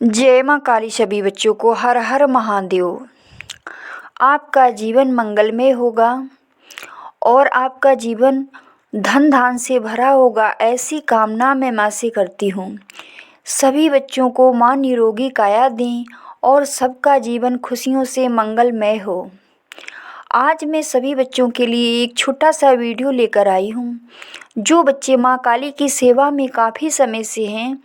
जय माँ काली। सभी बच्चों को हर हर महादेव। आपका जीवन मंगलमय होगा और आपका जीवन धन धान से भरा होगा, ऐसी कामना मैं माँ से करती हूँ। सभी बच्चों को माँ निरोगी काया दें और सबका जीवन खुशियों से मंगलमय हो। आज मैं सभी बच्चों के लिए एक छोटा सा वीडियो लेकर आई हूँ। जो बच्चे माँ काली की सेवा में काफ़ी समय से हैं,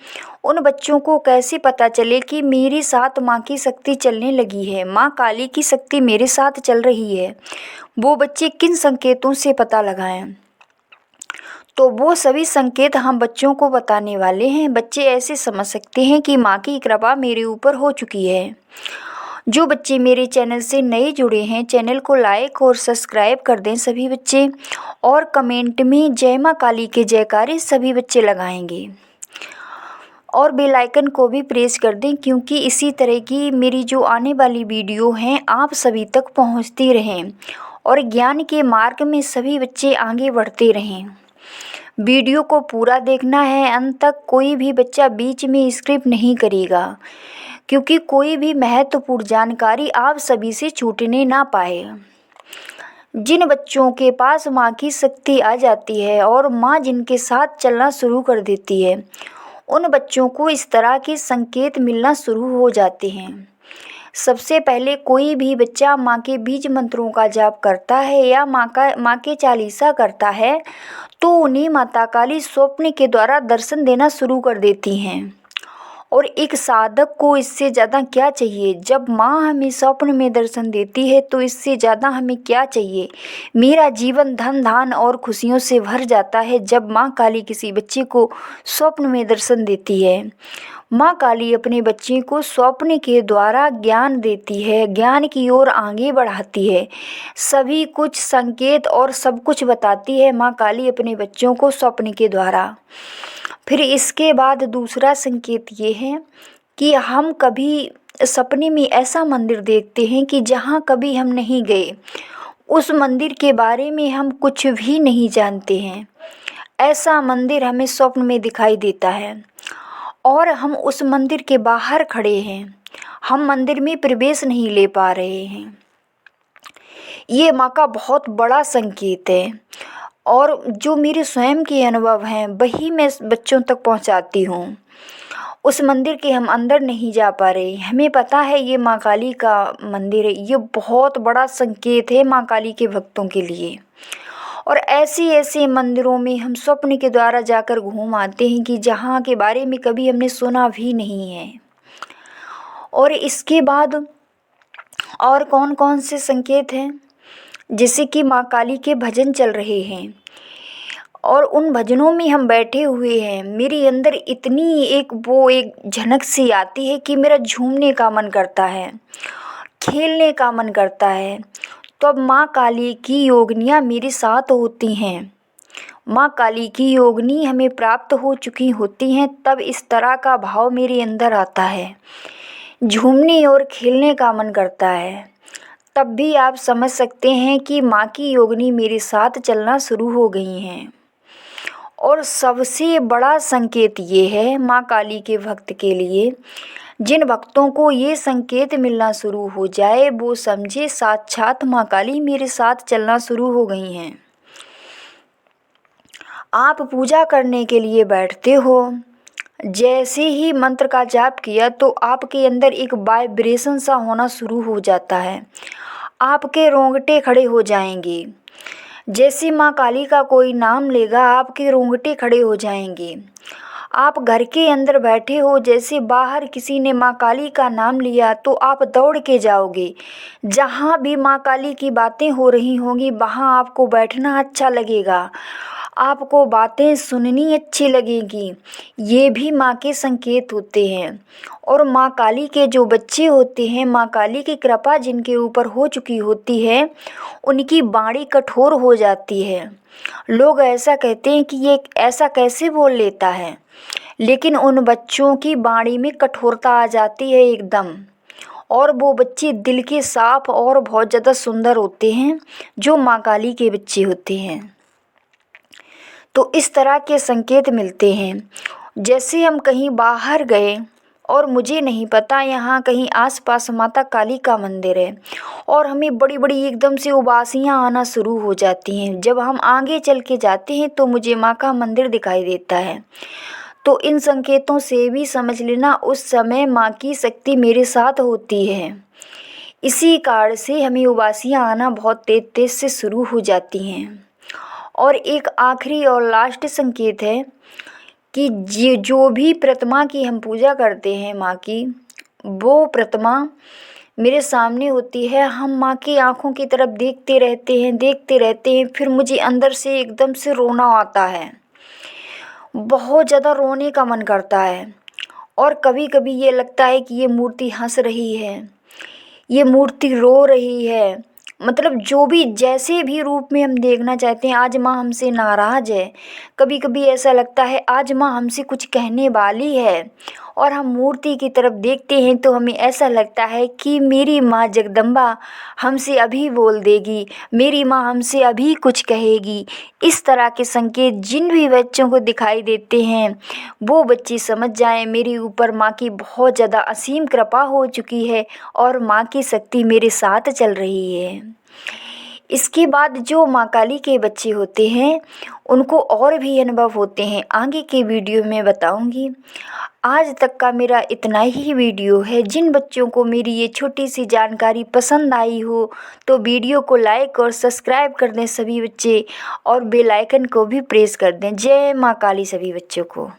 उन बच्चों को कैसे पता चले कि मेरे साथ माँ की शक्ति चलने लगी है, माँ काली की शक्ति मेरे साथ चल रही है, वो बच्चे किन संकेतों से पता लगाएं। तो वो सभी संकेत हम बच्चों को बताने वाले हैं। बच्चे ऐसे समझ सकते हैं कि माँ की कृपा मेरे ऊपर हो चुकी है। जो बच्चे मेरे चैनल से नए जुड़े हैं, चैनल को लाइक और सब्सक्राइब कर दें सभी बच्चे, और कमेंट में जय माँ काली के जयकारे सभी बच्चे लगाएंगे, और बेल आइकन को भी प्रेस कर दें, क्योंकि इसी तरह की मेरी जो आने वाली वीडियो हैं आप सभी तक पहुंचती रहें और ज्ञान के मार्ग में सभी बच्चे आगे बढ़ते रहें। वीडियो को पूरा देखना है अंत तक। कोई भी बच्चा बीच में स्किप नहीं करेगा, क्योंकि कोई भी महत्वपूर्ण जानकारी आप सभी से छूटने ना पाए। जिन बच्चों के पास माँ की शक्ति आ जाती है और माँ जिनके साथ चलना शुरू कर देती है, उन बच्चों को इस तरह के संकेत मिलना शुरू हो जाते हैं। सबसे पहले कोई भी बच्चा माँ के बीज मंत्रों का जाप करता है या माँ के चालीसा करता है, तो उन्हें माता काली स्वप्न के द्वारा दर्शन देना शुरू कर देती हैं। और एक साधक को इससे ज़्यादा क्या चाहिए। जब माँ हमें स्वप्न में दर्शन देती है तो इससे ज़्यादा हमें क्या चाहिए। मेरा जीवन धन धान और खुशियों से भर जाता है जब माँ काली किसी बच्चे को स्वप्न में दर्शन देती है। माँ काली अपने बच्चे को स्वप्न के द्वारा ज्ञान देती है, ज्ञान की ओर आगे बढ़ाती है, सभी कुछ संकेत और सब कुछ बताती है माँ काली अपने बच्चों को स्वप्न के द्वारा। फिर इसके बाद दूसरा संकेत ये है कि हम कभी सपने में ऐसा मंदिर देखते हैं कि जहाँ कभी हम नहीं गए, उस मंदिर के बारे में हम कुछ भी नहीं जानते हैं। ऐसा मंदिर हमें स्वप्न में दिखाई देता है और हम उस मंदिर के बाहर खड़े हैं, हम मंदिर में प्रवेश नहीं ले पा रहे हैं। ये माँ का बहुत बड़ा संकेत है, और जो मेरे स्वयं के अनुभव हैं वही मैं बच्चों तक पहुंचाती हूँ। उस मंदिर के हम अंदर नहीं जा पा रहे, हमें पता है ये माँ काली का मंदिर है। ये बहुत बड़ा संकेत है माँ काली के भक्तों के लिए। और ऐसे ऐसे मंदिरों में हम स्वप्न के द्वारा जाकर घूम आते हैं कि जहाँ के बारे में कभी हमने सुना भी नहीं है। और इसके बाद और कौन कौन से संकेत हैं, जैसे कि माँ काली के भजन चल रहे हैं और उन भजनों में हम बैठे हुए हैं। मेरे अंदर इतनी एक झनक सी आती है कि मेरा झूमने का मन करता है, खेलने का मन करता है। तो अब माँ काली की योगनियाँ मेरे साथ होती हैं, माँ काली की योगनी हमें प्राप्त हो चुकी होती हैं, तब इस तरह का भाव मेरे अंदर आता है, झूमने और खेलने का मन करता है। तब भी आप समझ सकते हैं कि माँ की योगनी मेरे साथ चलना शुरू हो गई हैं। और सबसे बड़ा संकेत ये है माँ काली के भक्त के लिए, जिन भक्तों को ये संकेत मिलना शुरू हो जाए वो समझे साक्षात माँ काली मेरे साथ चलना शुरू हो गई हैं। आप पूजा करने के लिए बैठते हो, जैसे ही मंत्र का जाप किया तो आपके अंदर एक वाइब्रेशन सा होना शुरू हो जाता है, आपके रोंगटे खड़े हो जाएंगे। जैसे माँ काली का कोई नाम लेगा आपके रोंगटे खड़े हो जाएंगे। आप घर के अंदर बैठे हो, जैसे बाहर किसी ने माँ काली का नाम लिया तो आप दौड़ के जाओगे। जहाँ भी माँ काली की बातें हो रही होंगी वहाँ आपको बैठना अच्छा लगेगा, आपको बातें सुननी अच्छी लगेगी। ये भी माँ के संकेत होते हैं। और माँ काली के जो बच्चे होते हैं, माँ काली की कृपा जिनके ऊपर हो चुकी होती है, उनकी वाणी कठोर हो जाती है। लोग ऐसा कहते हैं कि ये ऐसा कैसे बोल लेता है, लेकिन उन बच्चों की वाणी में कठोरता आ जाती है एकदम। और वो बच्चे दिल के साफ और बहुत ज़्यादा सुंदर होते हैं, जो माँ काली के बच्चे होते हैं। तो इस तरह के संकेत मिलते हैं। जैसे हम कहीं बाहर गए और मुझे नहीं पता यहाँ कहीं आसपास माता काली का मंदिर है और हमें बड़ी बड़ी एकदम से उबासियाँ आना शुरू हो जाती हैं। जब हम आगे चल के जाते हैं तो मुझे माँ का मंदिर दिखाई देता है। तो इन संकेतों से भी समझ लेना उस समय माँ की शक्ति मेरे साथ होती है। इसी कारण से हमें उबासियाँ आना बहुत तेज तेज से शुरू हो जाती हैं। और एक आखिरी और लास्ट संकेत है कि जो भी प्रतिमा की हम पूजा करते हैं माँ की, वो प्रतिमा मेरे सामने होती है। हम माँ की आँखों की तरफ देखते रहते हैं, फिर मुझे अंदर से एकदम से रोना आता है, बहुत ज़्यादा रोने का मन करता है। और कभी कभी ये लगता है कि ये मूर्ति हंस रही है, ये मूर्ति रो रही है। मतलब जो भी जैसे भी रूप में हम देखना चाहते हैं, आज माँ हमसे नाराज़ है, कभी कभी ऐसा लगता है आज माँ हमसे कुछ कहने वाली है। और हम मूर्ति की तरफ देखते हैं तो हमें ऐसा लगता है कि मेरी माँ जगदम्बा हमसे अभी बोल देगी, मेरी माँ हमसे अभी कुछ कहेगी। इस तरह के संकेत जिन भी बच्चों को दिखाई देते हैं वो बच्चे समझ जाएं मेरे ऊपर माँ की बहुत ज़्यादा असीम कृपा हो चुकी है और माँ की शक्ति मेरे साथ चल रही है। इसके बाद जो माँ काली के बच्चे होते हैं उनको और भी अनुभव होते हैं, आगे के वीडियो में बताऊंगी। आज तक का मेरा इतना ही वीडियो है। जिन बच्चों को मेरी ये छोटी सी जानकारी पसंद आई हो तो वीडियो को लाइक और सब्सक्राइब कर दें सभी बच्चे, और बेल आइकन को भी प्रेस कर दें। जय माँ काली सभी बच्चों को।